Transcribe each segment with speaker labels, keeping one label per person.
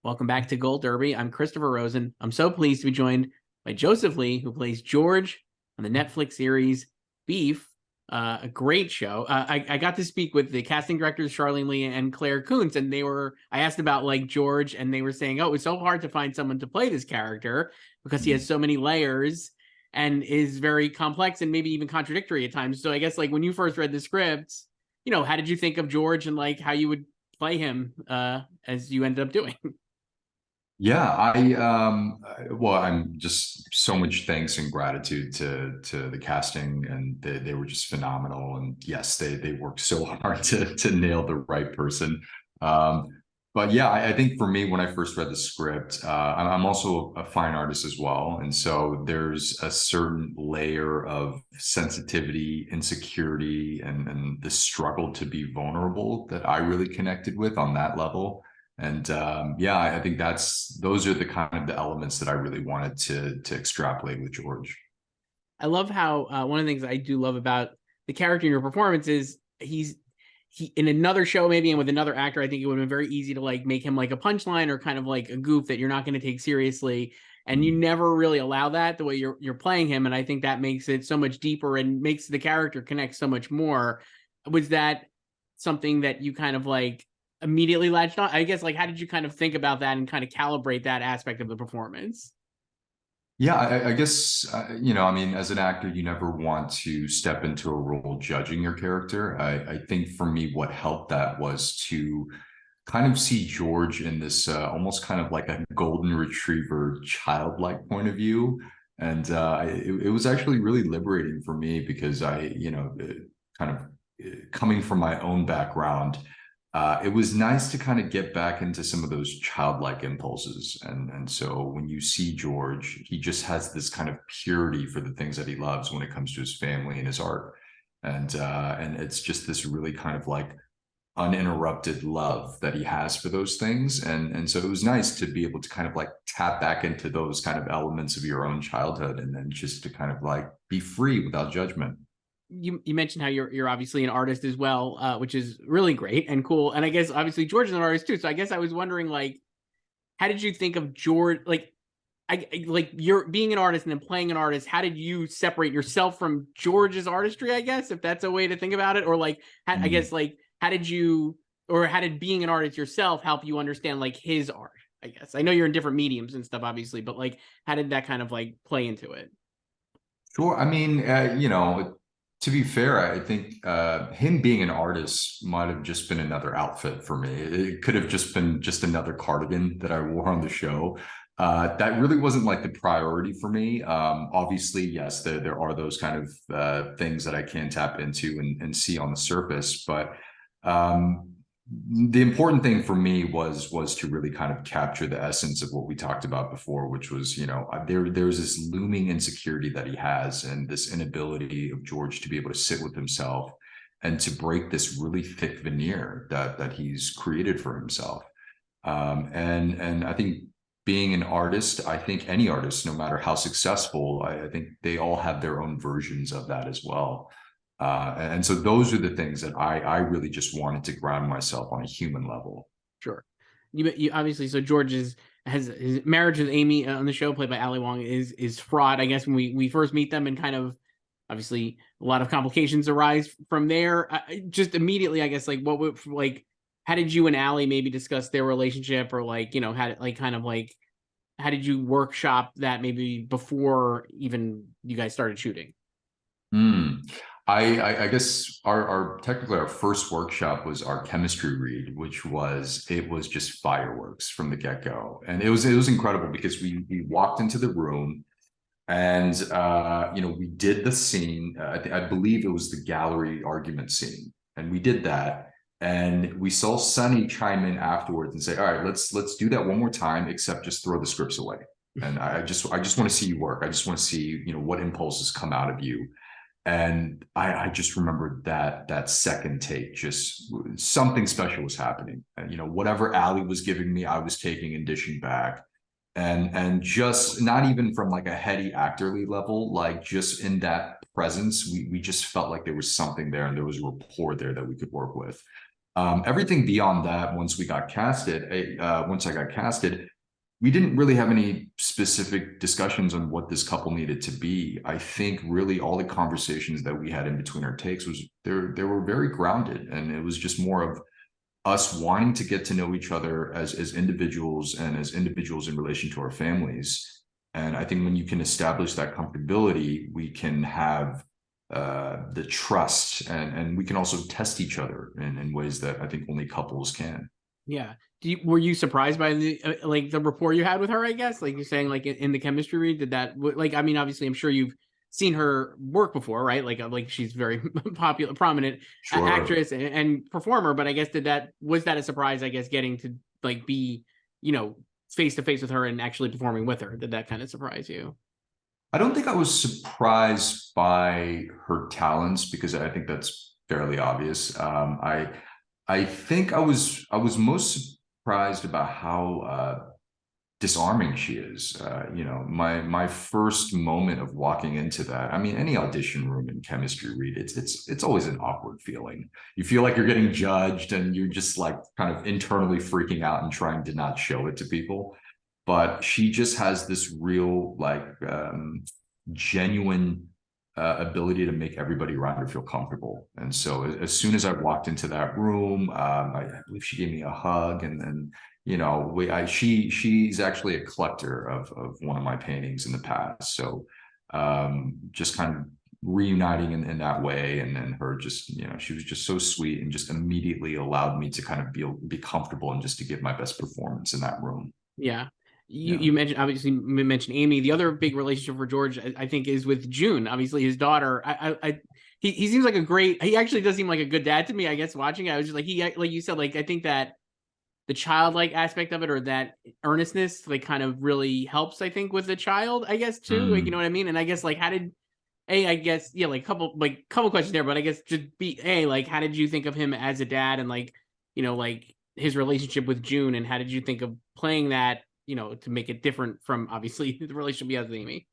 Speaker 1: Welcome back to Gold Derby. I'm Christopher Rosen. I'm so pleased to be joined by Joseph Lee, who plays George on the Netflix series Beef, a great show. I got to speak with the casting directors, Charlene Lee and Claire Kuntz, and I asked about like George, and they were saying, oh, it's so hard to find someone to play this character because he has so many layers and is very complex and maybe even contradictory at times. So I guess like when you first read the script, how did you think of George and like how you would play him as you ended up doing?
Speaker 2: Yeah, well, I'm just so much thanks and gratitude to the casting, and they were just phenomenal. And yes, they worked so hard to nail the right person. Um, but yeah, I think for me, when I first read the script, I'm also a fine artist as well, and so there's a certain layer of sensitivity, insecurity, and the struggle to be vulnerable that I really connected with on that level. And yeah, I think those are the kind of the elements that I really wanted to extrapolate with George.
Speaker 1: I love how one of the things I do love about the character in your performance is he in another show maybe and with another actor, I think it would have been very easy to like make him like a punchline or kind of like a goof that you're not going to take seriously. And you never really allow that the way you're playing him. And I think that makes it so much deeper and makes the character connect so much more. Was that something that you kind of like immediately latched on? I guess like how did you kind of think about that and kind of calibrate that aspect of the performance?
Speaker 2: Yeah, I guess, I mean, as an actor, you never want to step into a role judging your character. I think for me, what helped that was to kind of see George in this almost kind of like a golden retriever, childlike point of view. And it was actually really liberating for me because kind of coming from my own background, it was nice to kind of get back into some of those childlike impulses. And so when you see George, he just has this kind of purity for the things that he loves when it comes to his family and his art. And it's just this really kind of like uninterrupted love that he has for those things. And so it was nice to be able to kind of like tap back into those kind of elements of your own childhood and then just to kind of like be free without judgment.
Speaker 1: You mentioned how you're obviously an artist as well, which is really great and cool. And I guess obviously George is an artist too. So I guess I was wondering like, how did you think of George? Like, like you're being an artist and then playing an artist. How did you separate yourself from George's artistry? I guess if that's a way to think about it, or like, I guess like how did you, or how did being an artist yourself help you understand like his art? I guess I know you're in different mediums and stuff, obviously, but like, how did that kind of like play into it?
Speaker 2: Sure. I mean, to be fair, I think him being an artist might have just been another outfit for me. It could have just been just another cardigan that I wore on the show. That really wasn't like the priority for me. Obviously, yes, there are those kind of things that I can tap into and see on the surface, but um, the important thing for me was to really kind of capture the essence of what we talked about before, which was, there's this looming insecurity that he has and this inability of George to be able to sit with himself and to break this really thick veneer that he's created for himself. And I think being an artist, I think any artist, no matter how successful, I think they all have their own versions of that as well. And so those are the things that I really just wanted to ground myself on a human level.
Speaker 1: Sure. You obviously, so George has his marriage with Amy on the show, played by Ali Wong, is fraught. I guess when we first meet them, and kind of obviously a lot of complications arise from there. Just immediately, I guess, like what would like how did you and Ali maybe discuss their relationship, or like how like kind of like how did you workshop that maybe before even you guys started shooting?
Speaker 2: Hmm. I guess our technically our first workshop was our chemistry read, which was just fireworks from the get-go. And it was incredible because we walked into the room and we did the scene. I believe it was the gallery argument scene. And we did that. And we saw Sunny chime in afterwards and say, all right, let's do that one more time, except just throw the scripts away. And I just want to see you work. I just want to see, what impulses come out of you. And I just remembered that second take, just something special was happening. And, whatever Ali was giving me, I was taking and dishing back. And just not even from like a heady actorly level, like just in that presence, we just felt like there was something there and there was a rapport there that we could work with. Everything beyond that, once I got casted, we didn't really have any specific discussions on what this couple needed to be. I think really all the conversations that we had in between our takes was they were very grounded, and it was just more of us wanting to get to know each other as individuals and as individuals in relation to our families. And I think when you can establish that comfortability, we can have the trust, and we can also test each other in ways that I think only couples can.
Speaker 1: Yeah. Were you surprised by the like the rapport you had with her? I guess, like you're saying, like in the chemistry read, did that like? I mean, obviously, I'm sure you've seen her work before, right? Like she's very popular, prominent
Speaker 2: Sure.
Speaker 1: actress and performer. But I guess was that a surprise? I guess getting to like be, face to face with her and actually performing with her. Did that kind of surprise you?
Speaker 2: I don't think I was surprised by her talents because I think that's fairly obvious. I think I was most surprised about how disarming she is. My first moment of walking into that. I mean, any audition room in chemistry read, it's always an awkward feeling. You feel like you're getting judged, and you're just like kind of internally freaking out and trying to not show it to people. But she just has this real like genuine ability to make everybody around her feel comfortable. And so as soon as I walked into that room, I believe she gave me a hug, and she's actually a collector of one of my paintings in the past. So just kind of reuniting in that way, and then her just, she was just so sweet and just immediately allowed me to kind of be comfortable and just to give my best performance in that room.
Speaker 1: Yeah.
Speaker 2: Yeah.
Speaker 1: You mentioned, obviously you mentioned Amy. The other big relationship for George, I think, is with June. Obviously, his daughter. He seems like he actually does seem like a good dad to me. I guess watching it, I was just like you said, like I think that the childlike aspect of it, or that earnestness, like kind of really helps. I think with the child, I guess too. Like, you know
Speaker 2: Mm.
Speaker 1: what I mean? And I guess like how did I guess yeah, like couple questions there, but I guess just like how did you think of him as a dad, and like like his relationship with June, and how did you think of playing that to make it different from obviously the relationship he has with Amy?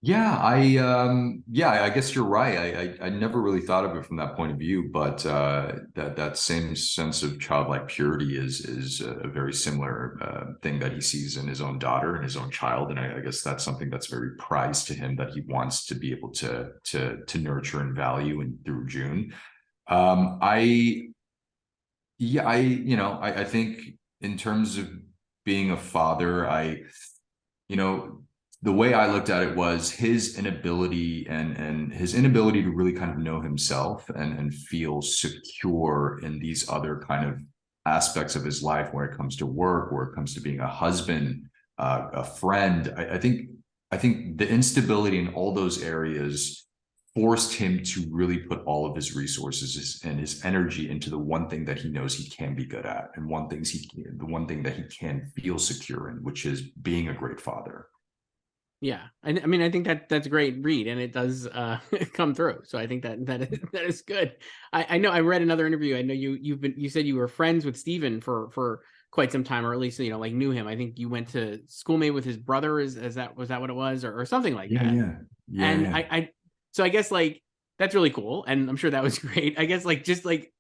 Speaker 2: Yeah, I guess you're right. I never really thought of it from that point of view, but that same sense of childlike purity is a very similar thing that he sees in his own daughter and his own child, and I guess that's something that's very prized to him, that he wants to be able to nurture and value, and through June. I Yeah, I think in terms of being a father, you know, the way I looked at it was his inability, and his inability to really kind of know himself and feel secure in these other kind of aspects of his life, where it comes to work, where it comes to being a husband, a friend. I think the instability in all those areas forced him to really put all of his resources and his energy into the one thing that he knows he can be good at, and the one thing that he can feel secure in, which is being a great father.
Speaker 1: Yeah, I mean, I think that's a great read, and it does come through. So I think that is good. I know I read another interview. I know you said you were friends with Steven for quite some time, or at least like knew him. I think you went to schoolmate with his brother. Is that was that what it was, or something like
Speaker 2: Yeah,
Speaker 1: that?
Speaker 2: yeah, yeah,
Speaker 1: And
Speaker 2: yeah.
Speaker 1: so I guess like that's really cool, and I'm sure that was great. I guess like just like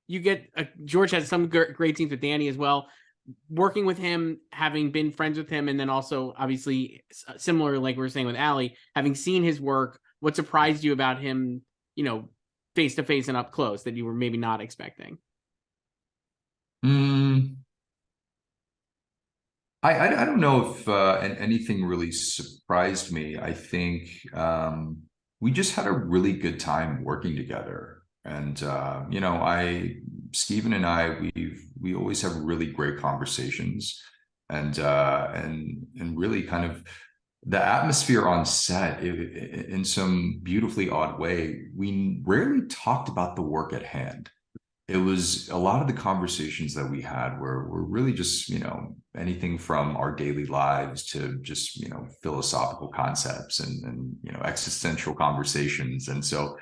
Speaker 1: you get George has some great scenes with Danny as well. Working with him, having been friends with him, and then also obviously similar, like we were saying with Ali, having seen his work, what surprised you about him, face to face and up close that you were maybe not expecting?
Speaker 2: Mm, I don't know if anything really surprised me. I think we just had a really good time working together, and Stephen and we always have really great conversations, and really kind of the atmosphere on set, in some beautifully odd way. We rarely talked about the work at hand. It was a lot of the conversations that we had were really just, anything from our daily lives to just, philosophical concepts, and existential conversations. And so,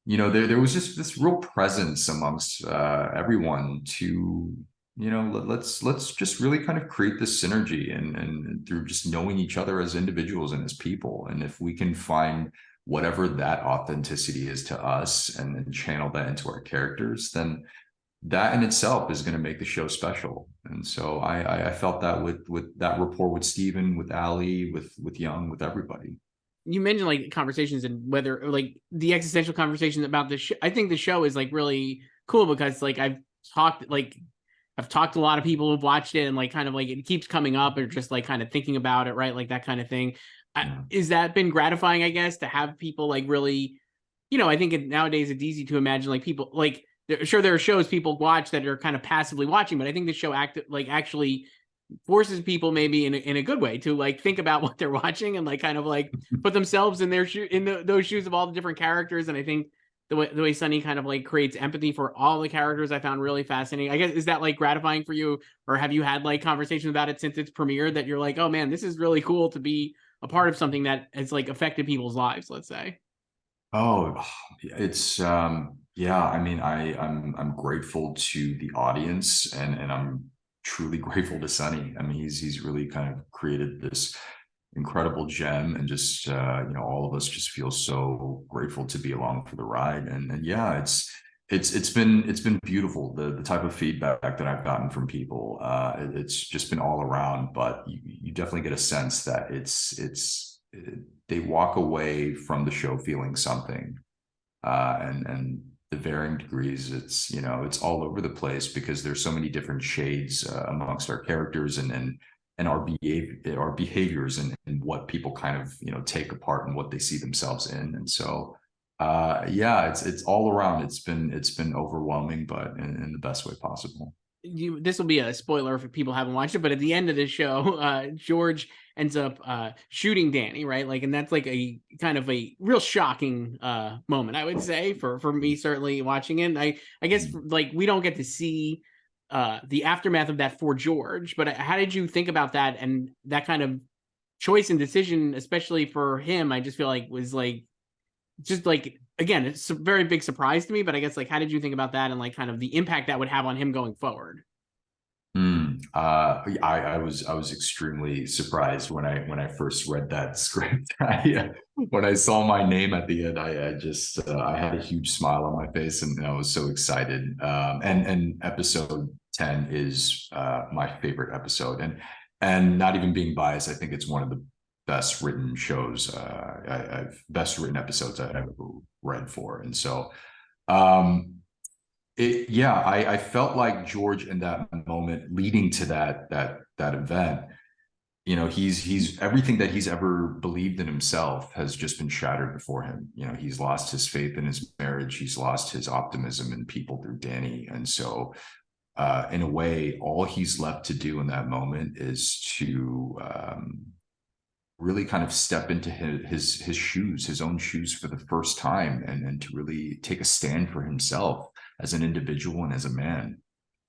Speaker 2: there was just this real presence amongst everyone to, let's just really kind of create this synergy, and through just knowing each other as individuals and as people. And if we can find whatever that authenticity is to us, and channel that into our characters, then that in itself is going to make the show special. And so I felt that with that rapport with Steven, with Ali, with Young, with everybody.
Speaker 1: You mentioned like conversations and whether like the existential conversations about the show. I think the show is like really cool because like I've talked to a lot of people who've watched it, and like kind of like it keeps coming up or just like kind of thinking about it, right? Like that kind of thing.
Speaker 2: Yeah.
Speaker 1: Is that been gratifying, I guess, to have people like really, I think nowadays it's easy to imagine like people like, sure, there are shows people watch that are kind of passively watching, but I think the show actually forces people maybe in a good way to like think about what they're watching and like kind of like put themselves in their those shoes of all the different characters. And I think the way Sunny kind of like creates empathy for all the characters I found really fascinating. I guess, is that like gratifying for you, or have you had like conversations about it since its premiere that you're like, oh man, this is really cool to be a part of something that has like affected people's lives, let's say?
Speaker 2: Oh, it's yeah, I mean, I'm grateful to the audience, and I'm truly grateful to Sunny. I mean, he's really kind of created this incredible gem, and just all of us just feel so grateful to be along for the ride. And yeah, it's been beautiful, the type of feedback that I've gotten from people. It's just been all around, but you definitely get a sense that they walk away from the show feeling something, and the varying degrees, it's all over the place because there's so many different shades amongst our characters, and our behaviors, and what people kind of take apart and what they see themselves in. And so yeah, it's all around. It's been overwhelming, but in the best way possible.
Speaker 1: This will be a spoiler if people haven't watched it, but at the end of the show, George ends up shooting Danny, right? Like, and that's like a kind of a real shocking moment, I would say, for me, certainly watching it. I guess like we don't get to see the aftermath of that for George, but how did you think about that and that kind of choice and decision, especially for him? I just feel like was like just like, again, it's a very big surprise to me, but I guess like how did you think about that and like kind of the impact that would have on him going forward?
Speaker 2: I was extremely surprised when I first read that script. When I saw my name at the end, I had a huge smile on my face, and I was so excited. And episode 10 is my favorite episode, and not even being biased, I think it's one of the best written shows, best written episodes I've ever read for. And so yeah, I felt like George in that moment leading to that event, he's everything that he's ever believed in himself has just been shattered before him. He's lost his faith in his marriage, he's lost his optimism in people through Danny. And so in a way, all he's left to do in that moment is to really kind of step into his shoes, his own shoes, for the first time, and to really take a stand for himself as an individual and as a man.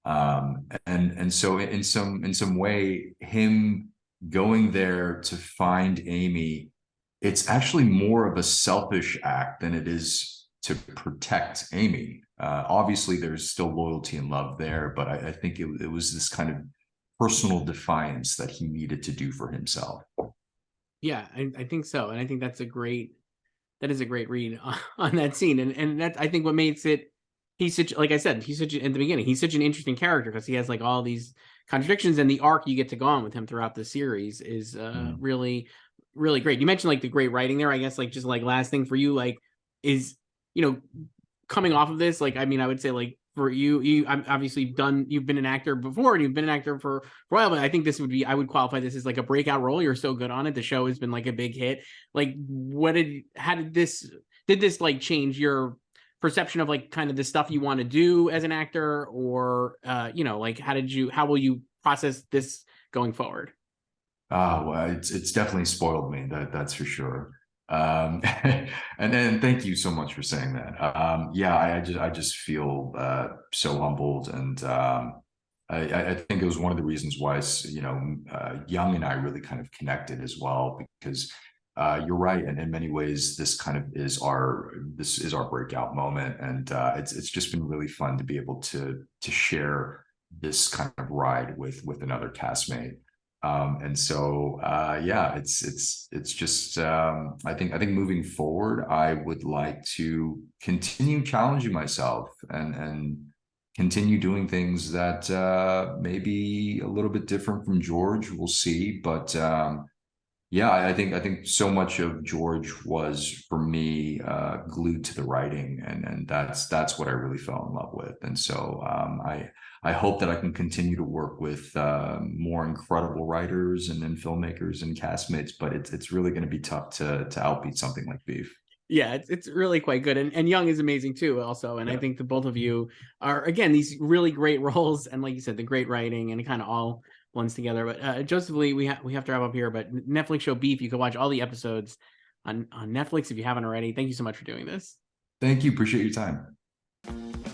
Speaker 2: And so in some way, him going there to find Amy, it's actually more of a selfish act than it is to protect Amy. Obviously, there's still loyalty and love there, but I think it was this kind of personal defiance that he needed to do for himself.
Speaker 1: Yeah, I think so. And I think that is a great read on that scene. And that's, I think, what makes it, he's such, like I said, he's such, in the beginning, he's such an interesting character because he has like all these contradictions, and the arc you get to go on with him throughout the series is
Speaker 2: Mm.
Speaker 1: really, really great. You mentioned like the great writing there. I guess like just like last thing for you, like is, you know, coming off of this, like, I mean, I would say like for you obviously you've been an actor before and you've been an actor for a while, but I think this would be, I would qualify this as like a breakout role. You're so good on it. The show has been like a big hit. Like how did this like change your perception of like kind of the stuff you want to do as an actor, or like how will you process this going forward?
Speaker 2: Well, it's definitely spoiled me. That's for sure. And then thank you so much for saying that. Yeah, I just feel so humbled, and I think it was one of the reasons why Young and I really kind of connected as well, because you're right, and in many ways this is our breakout moment, and it's just been really fun to be able to share this kind of ride with another castmate. And so yeah, it's just I think moving forward, I would like to continue challenging myself and continue doing things that may be a little bit different from George. We'll see, but yeah, I think so much of George was for me glued to the writing, and that's what I really fell in love with. And so I hope that I can continue to work with more incredible writers and then filmmakers and castmates, but it's really going to be tough to outbeat something like Beef.
Speaker 1: Yeah, it's really quite good, and Young is amazing too, also. And I
Speaker 2: Yeah.
Speaker 1: think the both of you are, again, these really great roles, and like you said, the great writing, and it kind of all blends together. But Joseph Lee, we have to wrap up here. But Netflix show Beef, you can watch all the episodes on Netflix if you haven't already. Thank you so much for doing this.
Speaker 2: Thank you. Appreciate your time.